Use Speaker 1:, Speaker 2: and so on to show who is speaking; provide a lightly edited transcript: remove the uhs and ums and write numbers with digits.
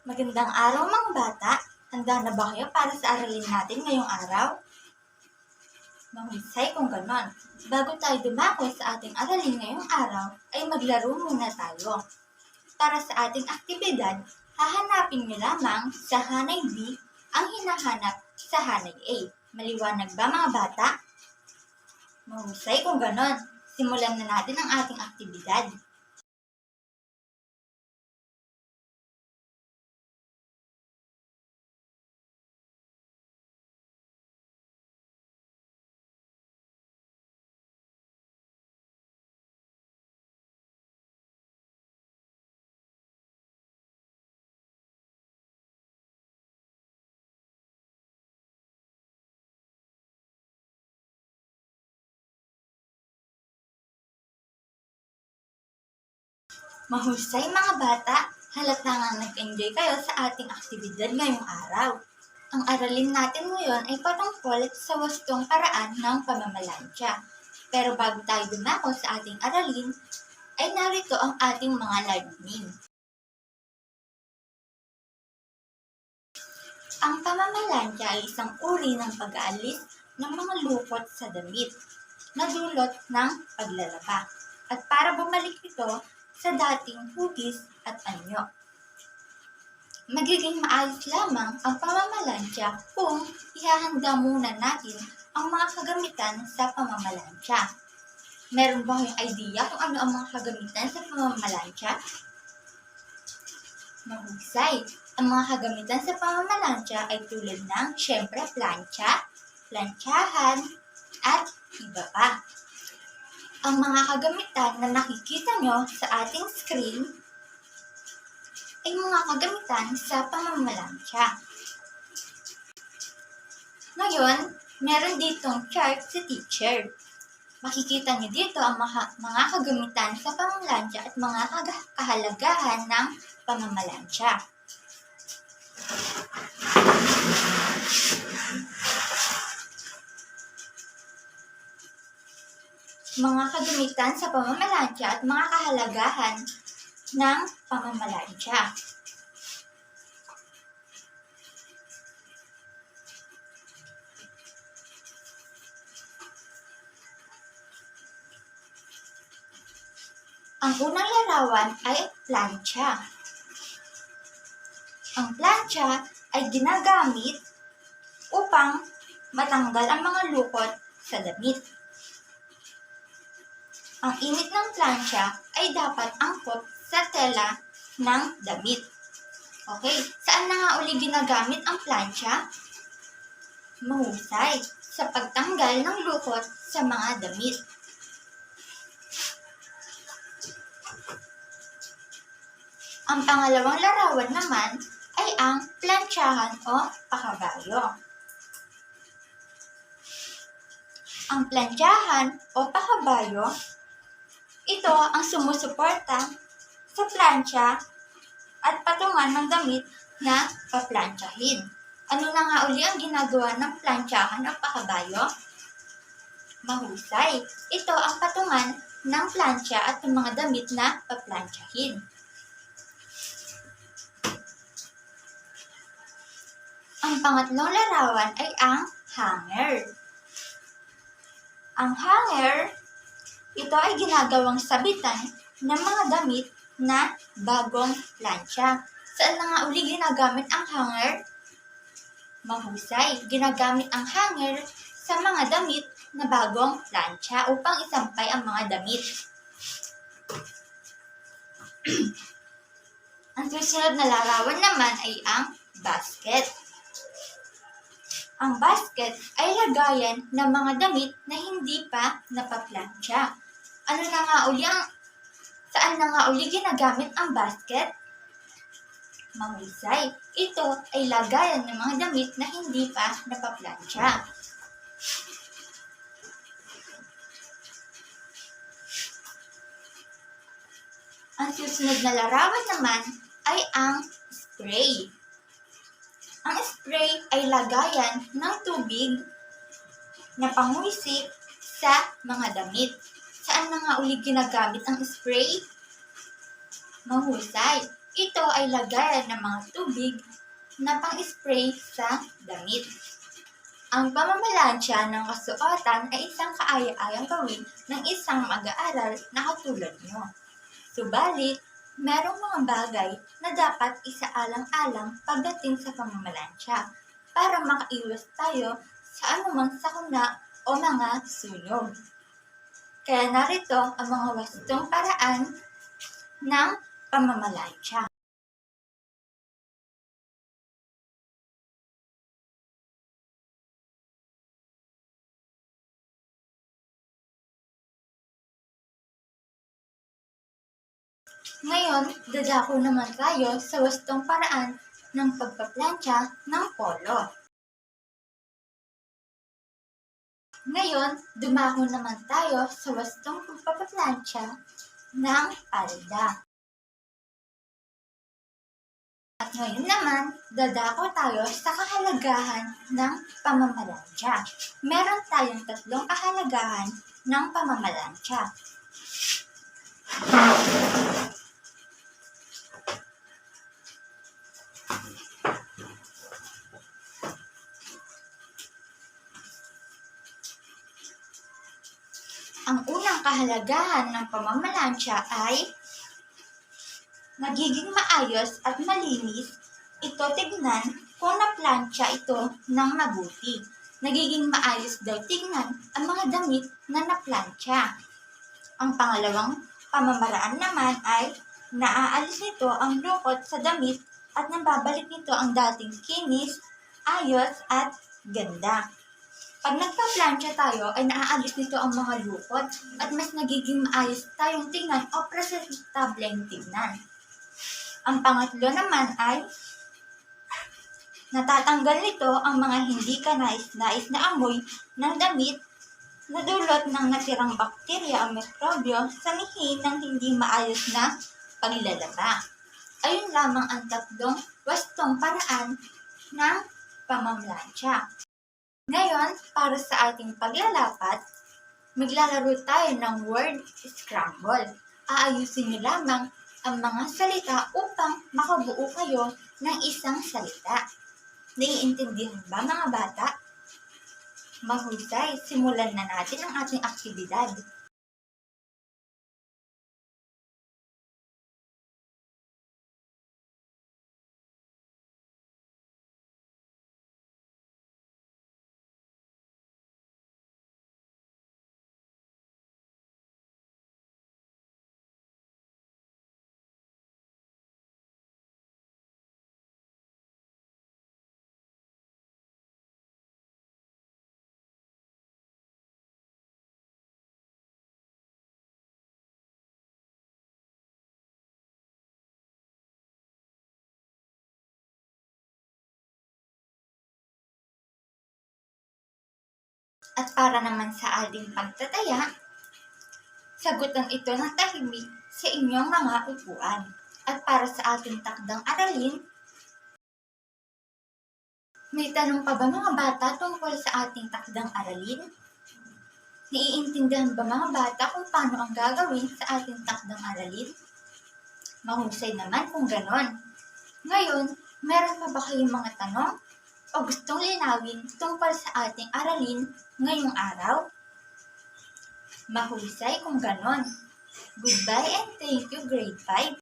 Speaker 1: Magandang araw mga bata! Handa na ba kayo para sa aralin natin ngayong araw? Mahusay kung ganon. Bago tayo dumako sa ating aralin ngayong araw, ay maglaro muna tayo. Para sa ating aktibidad, hahanapin niyo lamang sa hanay B ang hinahanap sa hanay A. Maliwanag ba mga bata? Mahusay kung ganon. Simulan na natin ang ating aktibidad. Mahusay mga bata, halata nga nag-enjoy kayo sa ating aktibidad ngayong araw. Ang aralin natin ngayon ay patungkol sa wastong paraan ng pamamalansya. Pero bago tayo dumako sa ating aralin, ay narito ang ating mga layunin. Ang pamamalansya ay isang uri ng pag-aalis ng mga lukot sa damit na dulot ng paglalaba at para bumalik ito sa dating hugis at anyo. Magiging maayos lamang ang pamamalansya kung ihahanda muna natin ang mga kagamitan sa pamamalansya. Meron ba kayong idea kung ano ang mga kagamitan sa pamamalansya? Mahusay! Ang mga kagamitan sa pamamalansya ay tulad ng, syempre, plancha, plantsahan, at iba pa. Ang mga kagamitan na nakikita nyo sa ating screen ay mga kagamitan sa pamamalansya. Ngayon, meron ditong chart si teacher. Makikita nyo dito ang mga kagamitan sa pamamalansya at mga kahalagahan ng pamamalansya. Mga kagamitan sa pamamalansya at mga kahalagahan ng pamamalansya. Ang unang larawan ay plancha. Ang plancha ay ginagamit upang matanggal ang mga lukot sa damit. Ang init ng plancha ay dapat angkop sa tela ng damit. Okay, saan na nga uli ginagamit ang plancha? Mahusay, sa pagtanggal ng lukot sa mga damit. Ang pangalawang larawan naman ay ang plantsahan o pakabayo. Ang plantsahan o pakabayo, ito ang sumusuporta sa plancha at patungan ng damit na paplantsahin. Ano na nga uli ang ginagawa ng plantsahan o pakabayo? Mahusay, ito ang patungan ng plancha at ng mga damit na paplantsahin. Ang pangatlong larawan ay ang hanger. Ang hanger, ito ay ginagawang sabitan ng mga damit na bagong plancha. Saan na nga uli ginagamit ang hanger? Mahusay, ginagamit ang hanger sa mga damit na bagong plancha upang isampay ang mga damit. Ang susunod na larawan naman ay ang basket. Ang basket ay lagayan ng mga damit na hindi pa napaplantsa. Saan na nga uli ginagamit ang basket? Mahusay, ito ay lagayan ng mga damit na hindi pa napaplantsa. Ang susunod na larawan naman ay ang spray. Ang spray ay lagayan ng tubig na pangwisik sa mga damit. Saan na nga uli ginagamit ang spray? Mahusay, Ito ay lagayan ng mga tubig na pang-spray sa damit. Ang pamamalansya ng kasuotan ay isang kaaya-ayang gawin ng isang mag-aaral na katulad nyo. Subalit, merong mga bagay na dapat isaalang-alang pagdating sa pamamalansya para makaiwas tayo sa anumang sakuna o mga sunog. Kaya narito ang mga wastong paraan ng pamamalansya. Ngayon, dadako naman tayo sa wastong paraan ng pagpaplantsa ng polo. Ngayon, dumako naman tayo sa wastong pagpaplantsa ng palda. At ngayon naman, dadako tayo sa kahalagahan ng pamamalansya. Meron tayong 3 kahalagahan ng pamamalansya. Ang unang kahalagahan ng pamamalansya ay nagiging maayos at malinis ito tignan kung naplantsa ito ng mabuti. Nagiging maayos daw tignan ang mga damit na naplantsa. Ang pangalawang pamamaraan naman ay naaalis nito ang lukot sa damit at nababalik nito ang dating kinis, ayos at ganda. Pag nagpa-plancha tayo ay naaalis nito ang mga lukot at mas nagiging maayos tayong tingnan o presentableng tingnan. Ang pangatlo naman ay natatanggal nito ang mga hindi kanais-nais na amoy ng damit na dulot ng natirang bakterya o mikrobyo sa lihi ng hindi maayos na paglalaba. Ayun lamang ang 3 wastong paraan ng pamamalansya. Ngayon, para sa ating paglalapat, maglalaro tayo ng word scramble. Aayusin niyo lamang ang mga salita upang makabuo kayo ng isang salita. Naiintindihan ba mga bata? Mahusay, simulan na natin ang ating aktibidad. At para naman sa ating pagtataya, sagutan ito ng tahimik sa inyong mga upuan. At para sa ating takdang aralin, may tanong pa ba mga bata tungkol sa ating takdang aralin? Naiintindihan ba mga bata kung paano ang gagawin sa ating takdang aralin? Mahusay naman kung ganon. Ngayon, meron pa ba kayong mga tanong o gustong linawin tungkol sa ating aralin ngayong araw? Mahusay kung ganon. Goodbye and thank you, Grade 5.